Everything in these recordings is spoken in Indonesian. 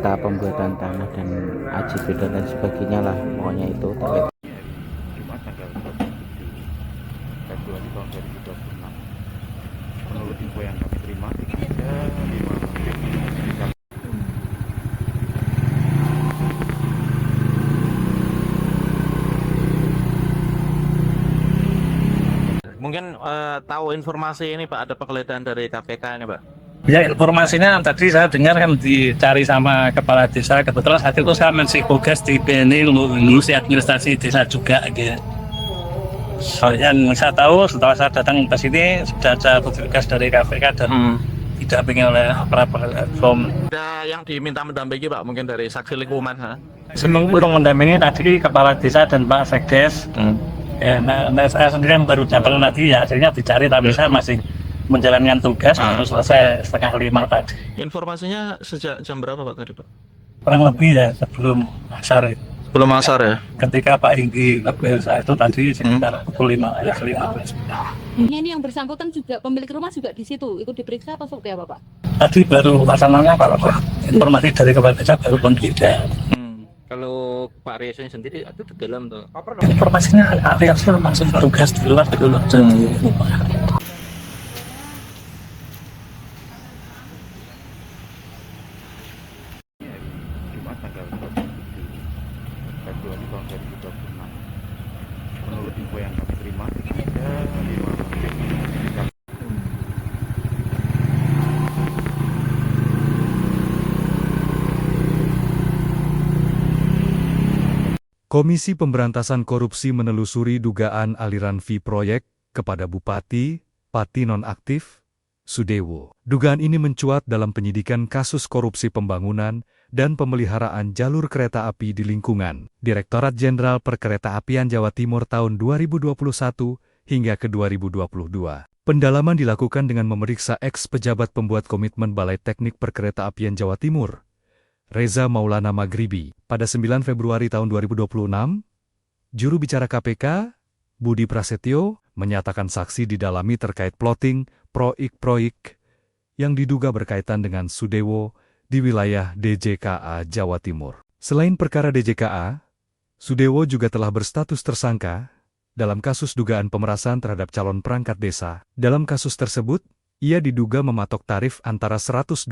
sengketa pembuatan tanah dan AJB dan lain sebagainya lah, pokoknya itu terkait. Jumat tanggal 27 Februari tahun 2026. Menurut info yang kami terima, ada 5 Mungkin tahu informasi ini Pak, ada penggeledahan dari KPK ini Pak? Ya, informasinya tadi saya dengar kan dicari sama kepala desa. Kebetulan saat itu saya masih tugas di BNI ngurusi administrasi desa juga gitu. Yang saya tahu setelah saya datang ke sini sudah ada petugas dari KPK dan didampingi oleh para platform. Ada yang diminta mendampingi Pak, mungkin dari saksi lingkungan? Senang untuk mendampingi tadi kepala desa dan Pak Sekdes. Ya, nah, saya sendiri kan baru datang tadi ya, akhirnya dicari tapi saya masih menjalankan tugas baru selesai 4:30 tadi. Informasinya sejak jam berapa Pak tadi Pak? Kurang lebih ya sebelum asar itu. Belum asar ya? Ketika Pak Inggi saya itu tadi sekitar pukul 5 ya 15. Ini yang bersangkutan juga pemilik rumah juga di situ ikut diperiksa apa seperti apa Pak? Tadi baru pasangannya Pak, informasi dari kepala desa baru pun tidak. Kalau Pak Reza sendiri itu di dalam tuh? Informasinya langsung tugas di luar dulu. Jumat tanggal 27 Februari tahun 2026. Menurut info yang kami terima, ada 5 Komisi Pemberantasan Korupsi menelusuri dugaan aliran fee proyek kepada Bupati Pati Nonaktif Sudewo. Dugaan ini mencuat dalam penyidikan kasus korupsi pembangunan dan pemeliharaan jalur kereta api di lingkungan Direktorat Jenderal Perkeretaapian Jawa Timur tahun 2021 hingga ke 2022. Pendalaman dilakukan dengan memeriksa ex-pejabat pembuat komitmen Balai Teknik Perkeretaapian Jawa Timur, Reza Maulana Maghribi. Pada 9 Februari tahun 2026, juru bicara KPK, Budi Prasetyo, menyatakan saksi didalami terkait plotting proyek-proyek yang diduga berkaitan dengan Sudewo di wilayah DJKA Jawa Timur. Selain perkara DJKA, Sudewo juga telah berstatus tersangka dalam kasus dugaan pemerasan terhadap calon perangkat desa. Dalam kasus tersebut, ia diduga mematok tarif antara 125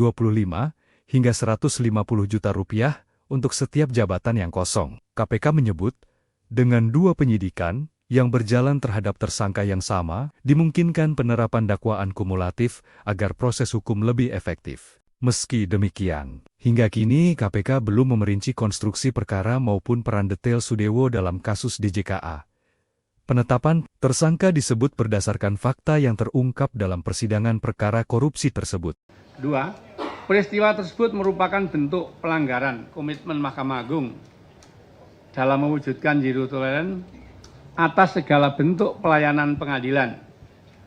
hingga 150 juta rupiah untuk setiap jabatan yang kosong. KPK menyebut, dengan 2 penyidikan yang berjalan terhadap tersangka yang sama, dimungkinkan penerapan dakwaan kumulatif agar proses hukum lebih efektif. Meski demikian, hingga kini KPK belum memerinci konstruksi perkara maupun peran detail Sudewo dalam kasus DJKA. Penetapan tersangka disebut berdasarkan fakta yang terungkap dalam persidangan perkara korupsi tersebut. 2. Peristiwa tersebut merupakan bentuk pelanggaran komitmen Mahkamah Agung dalam mewujudkan zero tolerance atas segala bentuk pelayanan pengadilan.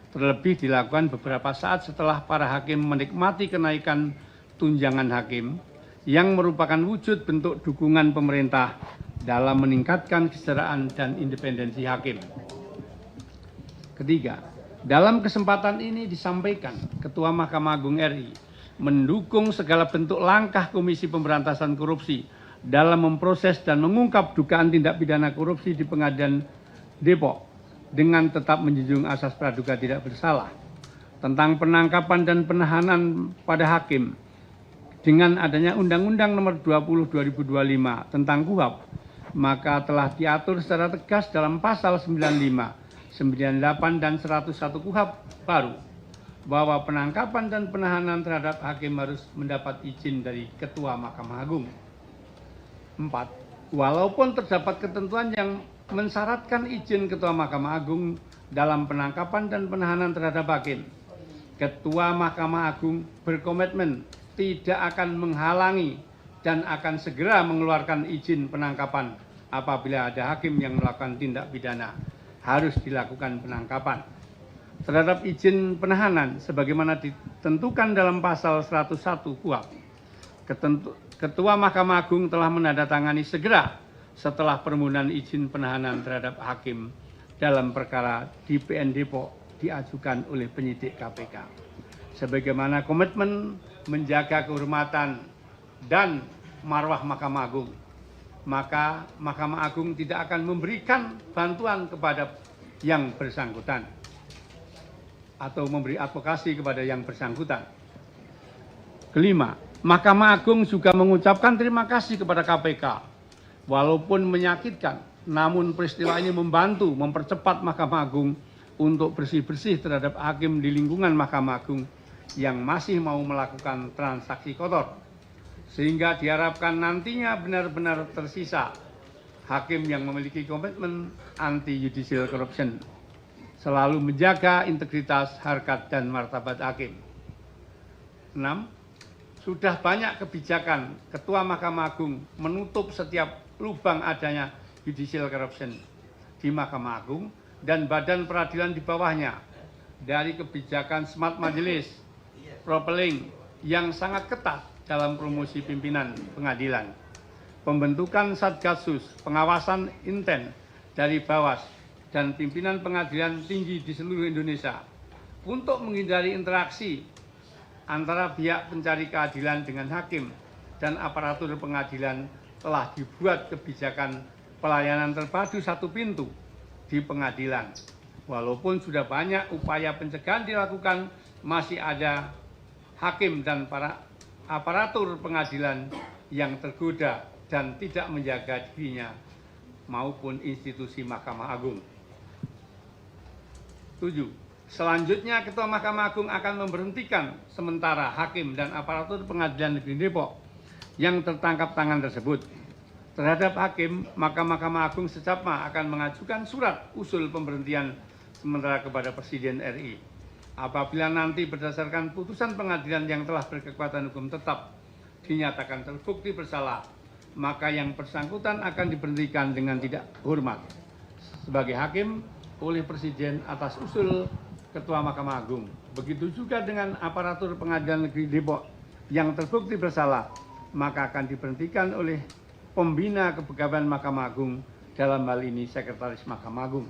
Terlebih dilakukan beberapa saat setelah para hakim menikmati kenaikan tunjangan hakim yang merupakan wujud bentuk dukungan pemerintah dalam meningkatkan kesejahteraan dan independensi hakim. Ketiga, dalam kesempatan ini disampaikan Ketua Mahkamah Agung RI mendukung segala bentuk langkah Komisi Pemberantasan Korupsi dalam memproses dan mengungkap dugaan tindak pidana korupsi di Pengadilan Depok dengan tetap menjunjung asas praduga tidak bersalah. Tentang penangkapan dan penahanan pada hakim dengan adanya Undang-Undang Nomor 20 2025 tentang KUHP, maka telah diatur secara tegas dalam pasal 95, 98 dan 101 KUHP baru bahwa penangkapan dan penahanan terhadap hakim harus mendapat izin dari Ketua Mahkamah Agung. 4. Walaupun terdapat ketentuan yang mensyaratkan izin Ketua Mahkamah Agung dalam penangkapan dan penahanan terhadap hakim, Ketua Mahkamah Agung berkomitmen tidak akan menghalangi dan akan segera mengeluarkan izin penangkapan apabila ada hakim yang melakukan tindak pidana. Harus dilakukan penangkapan. Terhadap izin penahanan sebagaimana ditentukan dalam pasal 101 KUHP, Ketua Mahkamah Agung telah menandatangani segera setelah permohonan izin penahanan terhadap hakim dalam perkara di PN Depok diajukan oleh penyidik KPK. Sebagaimana komitmen menjaga kehormatan dan marwah Mahkamah Agung. Maka Mahkamah Agung tidak akan memberikan bantuan kepada yang bersangkutan atau memberi advokasi kepada yang bersangkutan. Kelima, Mahkamah Agung juga mengucapkan terima kasih kepada KPK. Walaupun menyakitkan, namun peristiwa ini membantu mempercepat Mahkamah Agung untuk bersih-bersih terhadap hakim di lingkungan Mahkamah Agung yang masih mau melakukan transaksi kotor. Sehingga diharapkan nantinya benar-benar tersisa hakim yang memiliki komitmen anti-judicial corruption, selalu menjaga integritas, harkat, dan martabat hakim. 6. Sudah banyak kebijakan Ketua Mahkamah Agung menutup setiap lubang adanya judicial corruption di Mahkamah Agung dan badan peradilan di bawahnya, dari kebijakan smart majelis, profiling yang sangat ketat dalam promosi pimpinan pengadilan, pembentukan Satgasus, pengawasan inten dari Bawas dan pimpinan pengadilan tinggi di seluruh Indonesia untuk menghindari interaksi antara pihak pencari keadilan dengan hakim dan aparatur pengadilan. Telah dibuat kebijakan pelayanan terpadu satu pintu di pengadilan. Walaupun sudah banyak upaya pencegahan dilakukan, masih ada hakim dan para aparatur pengadilan yang tergoda dan tidak menjaga dirinya maupun institusi Mahkamah Agung. 7. Selanjutnya Ketua Mahkamah Agung akan memberhentikan sementara hakim dan aparatur pengadilan negeri Depok yang tertangkap tangan tersebut. Terhadap hakim, maka Mahkamah Agung secepatnya akan mengajukan surat usul pemberhentian sementara kepada Presiden RI. Apabila nanti berdasarkan putusan pengadilan yang telah berkekuatan hukum tetap dinyatakan terbukti bersalah, maka yang bersangkutan akan diberhentikan dengan tidak hormat sebagai hakim oleh Presiden atas usul Ketua Mahkamah Agung. Begitu juga dengan aparatur pengadilan negeri Depok yang terbukti bersalah, maka akan diberhentikan oleh pembina kepegawaian Mahkamah Agung, dalam hal ini Sekretaris Mahkamah Agung.